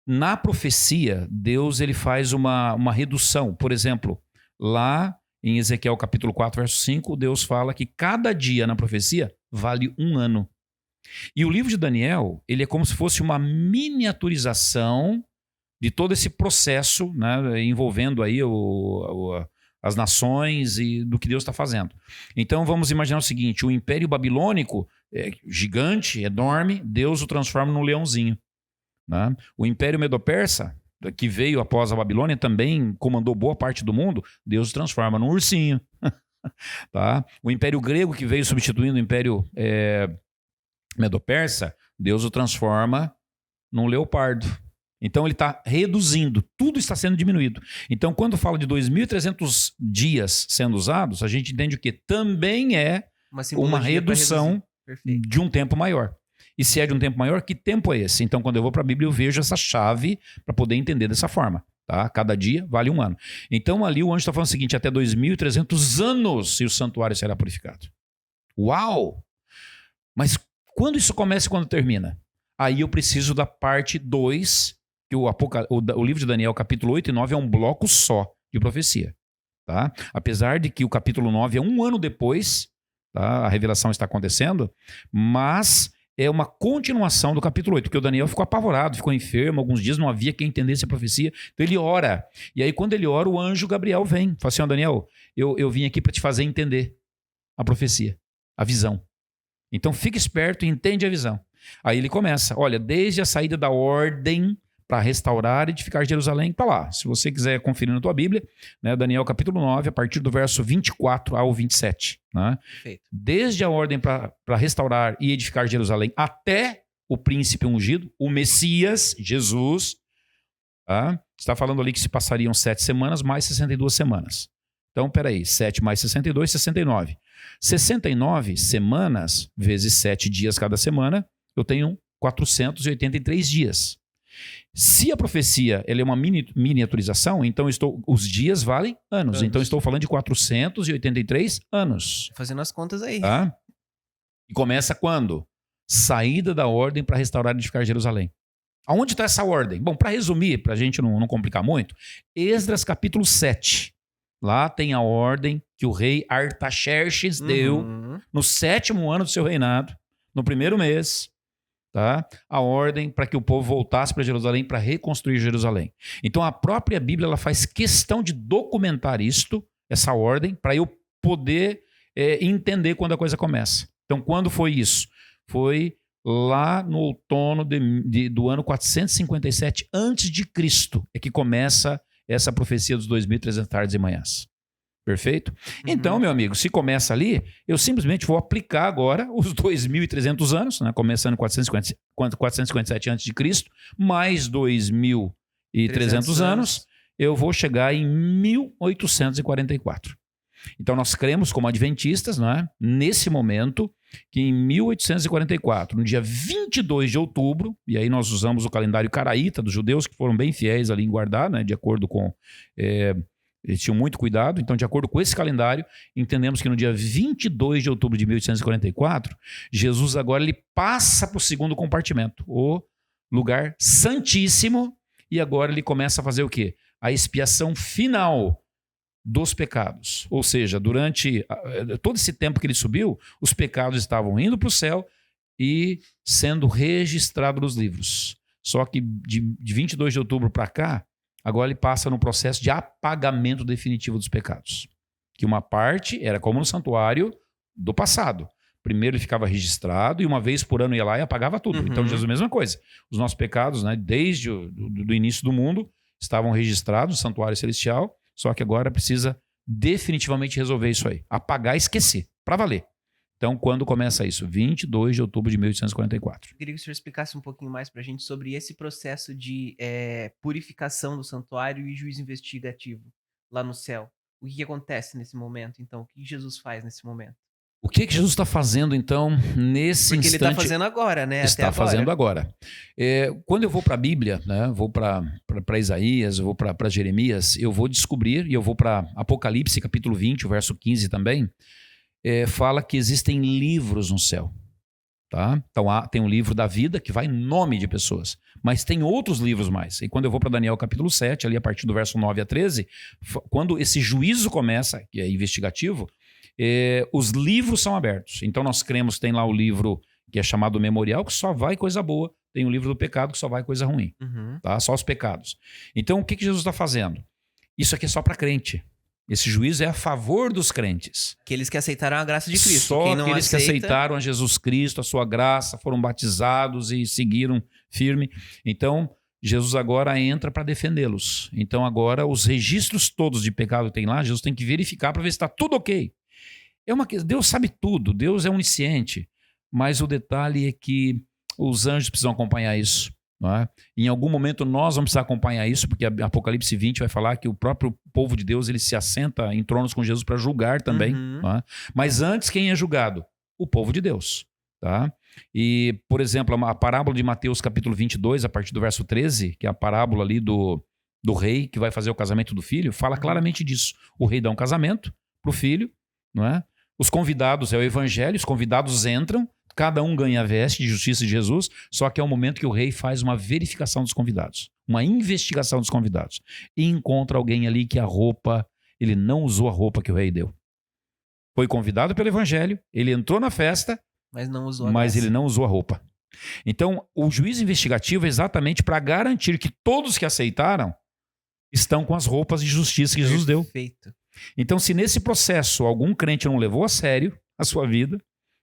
na profecia, Deus ele faz uma redução. Por exemplo, lá em Ezequiel capítulo 4, verso 5, Deus fala que cada dia na profecia vale um ano. E o livro de Daniel, ele é como se fosse uma miniaturização de todo esse processo, né, envolvendo aí as nações e do que Deus está fazendo. Então vamos imaginar o seguinte, o Império Babilônico é gigante, enorme, Deus o transforma num leãozinho. Né? O Império Medo-Persa, que veio após a Babilônia, também comandou boa parte do mundo, Deus o transforma num ursinho. Tá? O Império Grego, que veio substituindo o Império Medo-Persa, Deus o transforma num leopardo. Então ele está reduzindo, tudo está sendo diminuído. Então quando fala de 2.300 dias sendo usados, a gente entende o que? Também é uma redução de um tempo maior. E se é de um tempo maior, que tempo é esse? Então quando eu vou para a Bíblia eu vejo essa chave para poder entender dessa forma. Tá? Cada dia vale um ano. Então ali o anjo está falando o seguinte, até 2.300 anos e o santuário será purificado. Uau! Mas quando isso começa e quando termina? Aí eu preciso da parte 2, que o livro de Daniel, capítulo 8 e 9, é um bloco só de profecia. Tá? Apesar de que o capítulo 9 é um ano depois, tá? A revelação está acontecendo, mas é uma continuação do capítulo 8, porque o Daniel ficou apavorado, ficou enfermo, alguns dias não havia quem entendesse a profecia, então ele ora. E aí quando ele ora, o anjo Gabriel vem, fala assim, Daniel, eu vim aqui para te fazer entender a profecia, a visão. Então fique esperto e entende a visão. Aí ele começa, olha, desde a saída da ordem para restaurar e edificar Jerusalém, está lá. Se você quiser conferir na tua Bíblia, né, Daniel capítulo 9, a partir do verso 24 ao 27. Né? Desde a ordem para restaurar e edificar Jerusalém até o príncipe ungido, o Messias, Jesus, tá? Está falando ali que se passariam 7 semanas mais 62 semanas. Então, peraí, 7 mais 62, 69. 69 semanas vezes 7 dias cada semana, eu tenho 483 dias. Se a profecia ela é uma miniaturização, então os dias valem anos. Então estou falando de 483 anos. Fazendo as contas aí. Tá? E começa quando? Saída da ordem para restaurar e edificar Jerusalém. Aonde está essa ordem? Bom, para resumir, para a gente não complicar muito, Esdras capítulo 7. Lá tem a ordem que o rei Artaxerxes deu no 7º ano do seu reinado, no 1º mês, tá? A ordem para que o povo voltasse para Jerusalém para reconstruir Jerusalém. Então a própria Bíblia ela faz questão de documentar essa ordem, para eu poder entender quando a coisa começa. Então quando foi isso? Foi lá no outono do ano 457 a.C. é que começa essa profecia dos 2.300 tardes e manhãs. Perfeito? Então, meu amigo, se começa ali, eu simplesmente vou aplicar agora os 2.300 anos, né, começando em 457 a.C., mais 2.300 anos, eu vou chegar em 1844. Então, nós cremos como adventistas, né, nesse momento, que em 1844, no dia 22 de outubro, e aí nós usamos o calendário caraíta dos judeus, que foram bem fiéis ali em guardar, né, de acordo com... eles tinham muito cuidado, então de acordo com esse calendário, entendemos que no dia 22 de outubro de 1844, Jesus agora ele passa para o segundo compartimento, o lugar santíssimo, e agora ele começa a fazer o quê? A expiação final dos pecados. Ou seja, durante todo esse tempo que ele subiu, os pecados estavam indo para o céu e sendo registrados nos livros. Só que de 22 de outubro para cá, agora ele passa no processo de apagamento definitivo dos pecados. Que uma parte era como no santuário do passado. Primeiro ele ficava registrado e uma vez por ano ia lá e apagava tudo. Então Jesus, a mesma coisa. Os nossos pecados, né, desde o início do mundo, estavam registrados no santuário celestial, só que agora precisa definitivamente resolver isso aí. Apagar e esquecer, para valer. Então, quando começa isso? 22 de outubro de 1844. Eu queria que o senhor explicasse um pouquinho mais para a gente sobre esse processo de purificação do santuário e juízo investigativo lá no céu. O que acontece nesse momento, então? O que Jesus faz nesse momento? O que Jesus está fazendo, então, nesse Porque instante? ele está fazendo agora, né? Está fazendo agora. Quando eu vou para a Bíblia, né, vou para Isaías, eu vou para Jeremias, eu vou descobrir, e eu vou para Apocalipse, capítulo 20, o verso 15 também, fala que existem livros no céu. Tá? Então tem um livro da vida que vai em nome de pessoas, mas tem outros livros mais. E quando eu vou para Daniel capítulo 7, ali a partir do verso 9 a 13, quando esse juízo começa, que é investigativo, os livros são abertos. Então nós cremos que tem lá o livro que é chamado Memorial, que só vai coisa boa. Tem o livro do pecado, que só vai coisa ruim. Tá? Só os pecados. Então o que Jesus está fazendo? Isso aqui é só para crente. Esse juízo é a favor dos crentes. Aqueles que aceitaram a graça de Cristo. Só quem não aqueles que aceitaram a Jesus Cristo, a sua graça, foram batizados e seguiram firme. Então, Jesus agora entra para defendê-los. Então, agora, os registros todos de pecado que tem lá, Jesus tem que verificar para ver se está tudo ok. Deus sabe tudo, Deus é onisciente. Mas o detalhe é que os anjos precisam acompanhar isso. Não é? Em algum momento nós vamos precisar acompanhar isso, porque Apocalipse 20 vai falar que o próprio povo de Deus ele se assenta em tronos com Jesus para julgar também. Não é? Mas antes, quem é julgado? O povo de Deus. Tá? E, por exemplo, a parábola de Mateus capítulo 22, a partir do verso 13, que é a parábola ali do rei que vai fazer o casamento do filho, fala claramente disso. O rei dá um casamento para o filho, não é? Os convidados, é o evangelho, os convidados entram, cada um ganha a veste de justiça de Jesus, só que é o momento que o rei faz uma verificação dos convidados, uma investigação dos convidados, e encontra alguém ali que a roupa, ele não usou a roupa que o rei deu. Foi convidado pelo evangelho, ele entrou na festa, mas ele não usou a roupa. Então, o juízo investigativo é exatamente para garantir que todos que aceitaram estão com as roupas de justiça que Jesus deu. Perfeito. Então, se nesse processo algum crente não levou a sério a sua vida,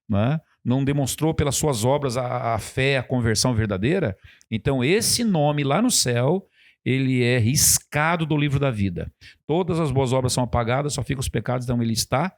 né, não demonstrou pelas suas obras a fé, a conversão verdadeira, então esse nome lá no céu, ele é riscado do livro da vida. Todas as boas obras são apagadas, só ficam os pecados, então ele está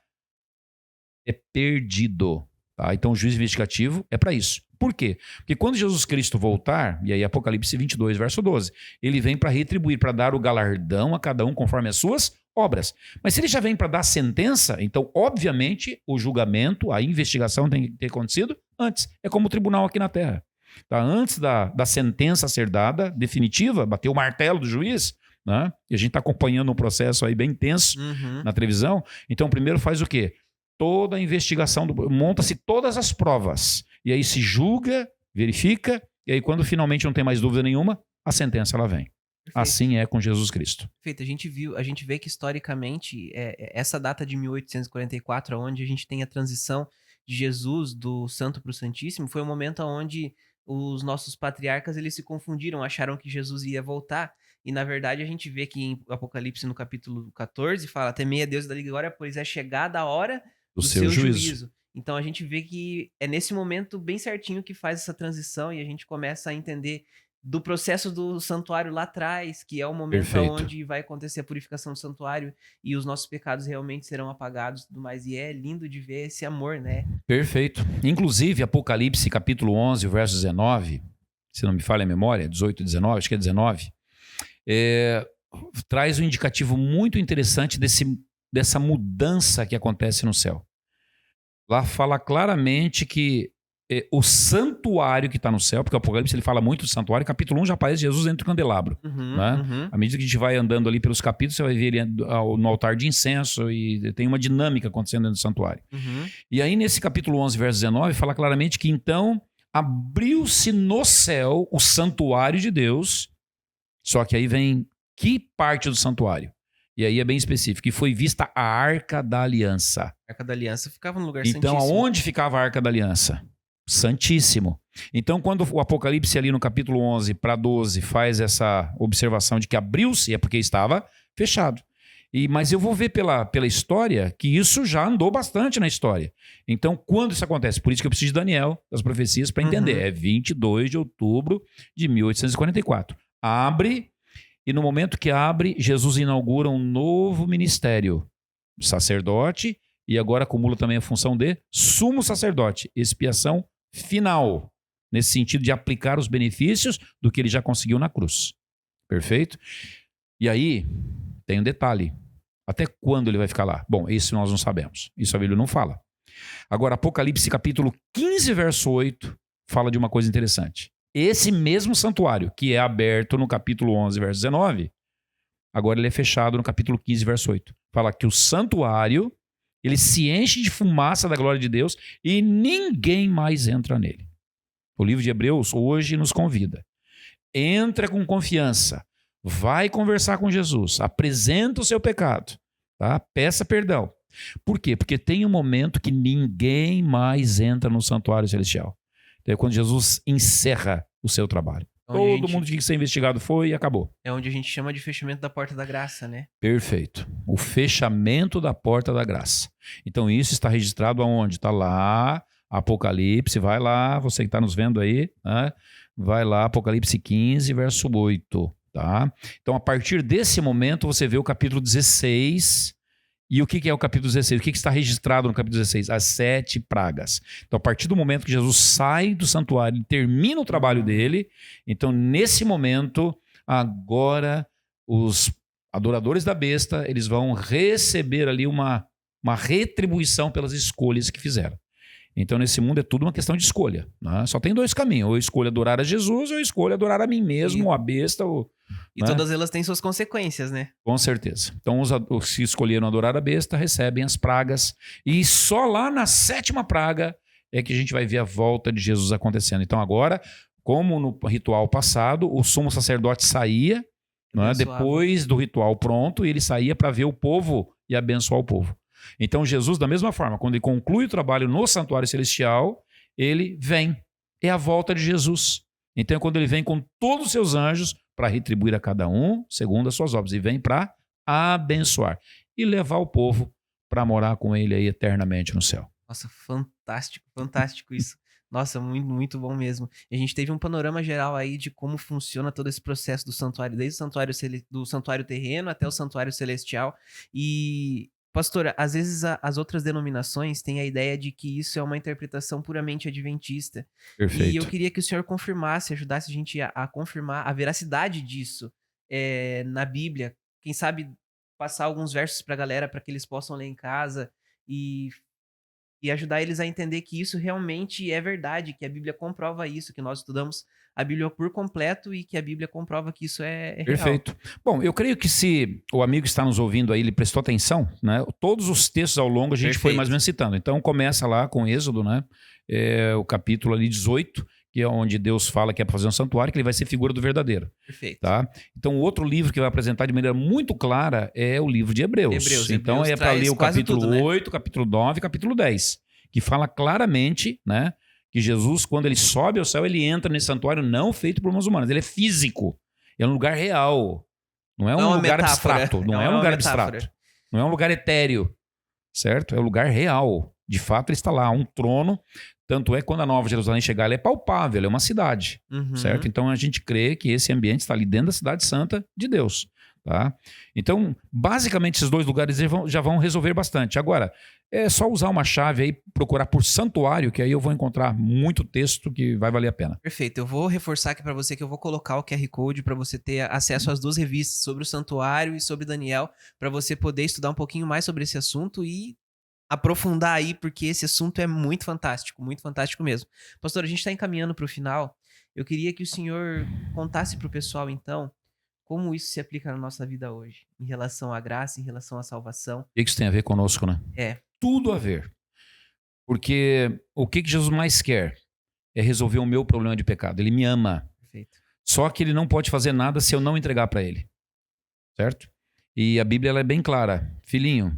perdido. Tá? Então o juízo investigativo é para isso. Por quê? Porque quando Jesus Cristo voltar, e aí Apocalipse 22, verso 12, ele vem para retribuir, para dar o galardão a cada um conforme as suas obras. Mas se ele já vem para dar sentença, então, obviamente, o julgamento, a investigação tem que ter acontecido antes. É como o tribunal aqui na Terra. Tá? Antes da sentença ser dada, definitiva, bater o martelo do juiz, né? E a gente está acompanhando um processo aí bem intenso na televisão. Então, primeiro faz o quê? Toda a investigação, monta-se todas as provas. E aí se julga, verifica, e aí quando finalmente não tem mais dúvida nenhuma, a sentença ela vem. Perfeito. Assim é com Jesus Cristo. Perfeito. A gente vê que historicamente essa data de 1844, onde a gente tem a transição de Jesus do Santo para o Santíssimo, foi um momento onde os nossos patriarcas eles se confundiram, acharam que Jesus ia voltar. E na verdade a gente vê que em Apocalipse no capítulo 14 fala: temei a Deus da glória, pois é chegada a hora do seu juízo. Então a gente vê que é nesse momento bem certinho que faz essa transição e a gente começa a entender do processo do santuário lá atrás, que é o momento onde vai acontecer a purificação do santuário e os nossos pecados realmente serão apagados e tudo mais. E é lindo de ver esse amor, né? Perfeito. Inclusive, Apocalipse capítulo 11, verso 19, se não me falha a memória, 18 e 19, acho que é 19, traz um indicativo muito interessante dessa mudança que acontece no céu. Lá fala claramente que o santuário que está no céu, porque o Apocalipse ele fala muito do santuário, capítulo 1 já aparece Jesus dentro do candelabro. Né? À medida que a gente vai andando ali pelos capítulos, você vai ver ele no altar de incenso e tem uma dinâmica acontecendo dentro do santuário. E aí nesse capítulo 11, verso 19, fala claramente que então abriu-se no céu o santuário de Deus, só que aí vem que parte do santuário? E aí é bem específico, e foi vista a Arca da Aliança. A Arca da Aliança ficava no lugar então, santíssimo. Então, aonde ficava a Arca da Aliança? Santíssimo. Então, quando o Apocalipse ali no capítulo 11 para 12 faz essa observação de que abriu-se, é porque estava fechado. Mas eu vou ver pela história que isso já andou bastante na história. Então, quando isso acontece? Por isso que eu preciso de Daniel, das profecias, para entender. É 22 de outubro de 1844. Abre, E no momento que abre, Jesus inaugura um novo ministério, sacerdote, e agora acumula também a função de sumo sacerdote, expiação final, nesse sentido de aplicar os benefícios do que ele já conseguiu na cruz. Perfeito? E aí, tem um detalhe. Até quando ele vai ficar lá? Bom, isso nós não sabemos. Isso a Bíblia não fala. Agora, Apocalipse capítulo 15, verso 8, fala de uma coisa interessante. Esse mesmo santuário, que é aberto no capítulo 11, verso 19, agora ele é fechado no capítulo 15, verso 8. Fala que o santuário, ele se enche de fumaça da glória de Deus e ninguém mais entra nele. O livro de Hebreus hoje nos convida. Entra com confiança, vai conversar com Jesus, apresenta o seu pecado, tá? Peça perdão. Por quê? Porque tem um momento que ninguém mais entra no santuário celestial. Então é quando Jesus encerra o seu trabalho. Todo mundo que ser investigado foi e acabou. É onde a gente chama de fechamento da porta da graça, né? Perfeito. O fechamento da porta da graça. Então isso está registrado aonde? Está lá, Apocalipse, vai lá, você que está nos vendo aí, né? Vai lá, Apocalipse 15, verso 8. Tá? Então a partir desse momento você vê o capítulo 16. E o que é o capítulo 16? O que está registrado no capítulo 16? As 7 pragas. Então, a partir do momento que Jesus sai do santuário e termina o trabalho dele, então, nesse momento, agora, os adoradores da besta, eles vão receber ali uma retribuição pelas escolhas que fizeram. Então, nesse mundo é tudo uma questão de escolha. Né? Só tem 2 caminhos. Ou eu escolho adorar a Jesus, ou eu escolho adorar a mim mesmo, ou a besta. E todas elas têm suas consequências, né? Com certeza. Então, os que escolheram adorar a besta recebem as pragas. E só lá na 7ª praga é que a gente vai ver a volta de Jesus acontecendo. Então, agora, como no ritual passado, o sumo sacerdote saía, né, depois do ritual pronto, e ele saía para ver o povo e abençoar o povo. Então, Jesus, da mesma forma, quando ele conclui o trabalho no santuário celestial, ele vem. É a volta de Jesus. Então, é quando ele vem com todos os seus anjos para retribuir a cada um segundo as suas obras. E vem para abençoar e levar o povo para morar com ele aí eternamente no céu. Nossa, fantástico, fantástico isso. Nossa, muito, muito bom mesmo. E a gente teve um panorama geral aí de como funciona todo esse processo do santuário, desde o santuário do santuário terreno até o santuário celestial. E, pastora, às vezes as outras denominações têm a ideia de que isso é uma interpretação puramente adventista. Perfeito. E eu queria que o senhor confirmasse, ajudasse a gente a confirmar a veracidade disso na Bíblia. Quem sabe passar alguns versos para a galera, para que eles possam ler em casa e ajudar eles a entender que isso realmente é verdade, que a Bíblia comprova isso, que nós estudamos a Bíblia por completo e que a Bíblia comprova que isso é real. Perfeito. Bom, eu creio que se o amigo está nos ouvindo aí, ele prestou atenção, né? Todos os textos ao longo a gente foi mais ou menos citando. Então começa lá com Êxodo, né? O capítulo ali 18, que é onde Deus fala que é para fazer um santuário, que ele vai ser figura do verdadeiro. Perfeito. Tá? Então, o outro livro que vai apresentar de maneira muito clara é o livro de Hebreus. Então, é para ler o capítulo 8, capítulo 9 e capítulo 10, que fala claramente, né, que Jesus, quando ele sobe ao céu, ele entra nesse santuário não feito por mãos humanas. Ele é físico. É um lugar real. Não é um lugar abstrato. Não é um lugar abstrato. Não é um lugar etéreo. Certo? É um lugar real. De fato, ele está lá. Um trono. Tanto é que quando a Nova Jerusalém chegar, ela é palpável, ela é uma cidade, certo? Então a gente crê que esse ambiente está ali dentro da cidade santa de Deus, tá? Então, basicamente, esses 2 lugares já vão resolver bastante. Agora, é só usar uma chave aí, procurar por santuário, que aí eu vou encontrar muito texto que vai valer a pena. Perfeito. Eu vou reforçar aqui para você que eu vou colocar o QR Code para você ter acesso às 2 revistas sobre o santuário e sobre Daniel, para você poder estudar um pouquinho mais sobre esse assunto e aprofundar aí, porque esse assunto é muito fantástico mesmo. Pastor, a gente está encaminhando para o final. Eu queria que o senhor contasse para o pessoal, então, como isso se aplica na nossa vida hoje, em relação à graça, em relação à salvação. O que isso tem a ver conosco, né? Tudo a ver. Porque o que Jesus mais quer é resolver o meu problema de pecado. Ele me ama. Perfeito. Só que ele não pode fazer nada se eu não entregar para ele. Certo? E a Bíblia ela é bem clara. Filhinho,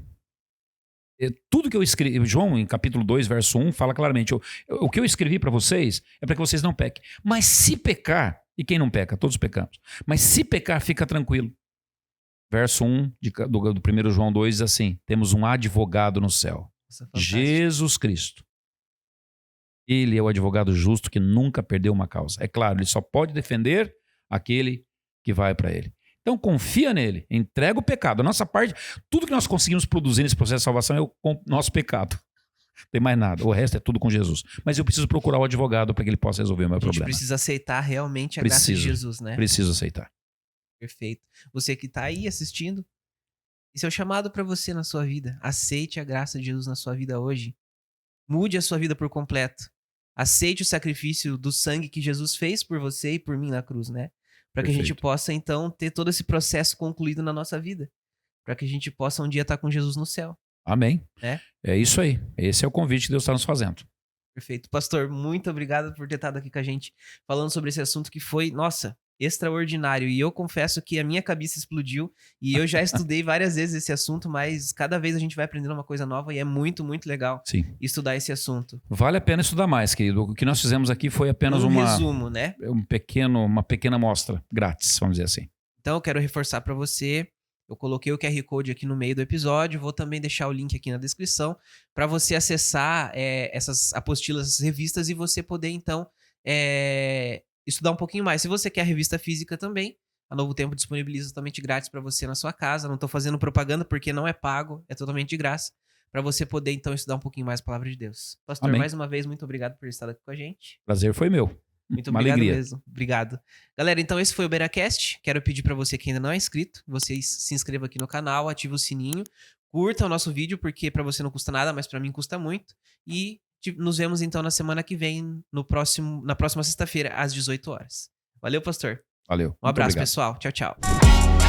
tudo que eu escrevi, João, em capítulo 2, verso 1, fala claramente, o que eu escrevi para vocês é para que vocês não pequem. Mas se pecar, e quem não peca? Todos pecamos. Mas se pecar, fica tranquilo. Verso 1 do 1 João 2 diz assim, temos um advogado no céu. Jesus Cristo. Ele é o advogado justo que nunca perdeu uma causa. É claro, ele só pode defender aquele que vai para ele. Então confia nele, entrega o pecado. A nossa parte, tudo que nós conseguimos produzir nesse processo de salvação é o nosso pecado. Não tem mais nada. O resto é tudo com Jesus. Mas eu preciso procurar o advogado para que ele possa resolver o meu problema. A gente precisa aceitar realmente a graça de Jesus, né? Preciso aceitar. Perfeito. Você que tá aí assistindo, esse é o chamado para você na sua vida. Aceite a graça de Jesus na sua vida hoje. Mude a sua vida por completo. Aceite o sacrifício do sangue que Jesus fez por você e por mim na cruz, né? Para que a gente possa, então, ter todo esse processo concluído na nossa vida. Para que a gente possa um dia estar com Jesus no céu. Amém. Né? É isso aí. Esse é o convite que Deus está nos fazendo. Perfeito. Pastor, muito obrigado por ter estado aqui com a gente falando sobre esse assunto que foi, nossa, extraordinário. E eu confesso que a minha cabeça explodiu e eu já estudei várias vezes esse assunto, mas cada vez a gente vai aprendendo uma coisa nova e é muito, muito legal estudar esse assunto. Vale a pena estudar mais, querido. O que nós fizemos aqui foi apenas um resumo, né? Uma pequena amostra grátis, vamos dizer assim. Então eu quero reforçar para você. Eu coloquei o QR Code aqui no meio do episódio, vou também deixar o link aqui na descrição para você acessar essas apostilas, essas revistas e você poder, então, estudar um pouquinho mais. Se você quer a revista física também, a Novo Tempo disponibiliza totalmente grátis para você na sua casa. Não estou fazendo propaganda porque não é pago, é totalmente de graça, para você poder, então, estudar um pouquinho mais a Palavra de Deus. Pastor, Amém. mais uma vez, muito obrigado por estar aqui com a gente. Prazer foi meu. Muito uma obrigado alegria mesmo. Obrigado. Galera, então esse foi o BeiraCast. Quero pedir para você que ainda não é inscrito, vocês se inscrevam aqui no canal, ative o sininho, curta o nosso vídeo, porque para você não custa nada, mas para mim custa muito. E nos vemos então na semana que vem, na próxima sexta-feira, às 18 horas. Valeu, pastor. Valeu. Um abraço, pessoal. Tchau, tchau.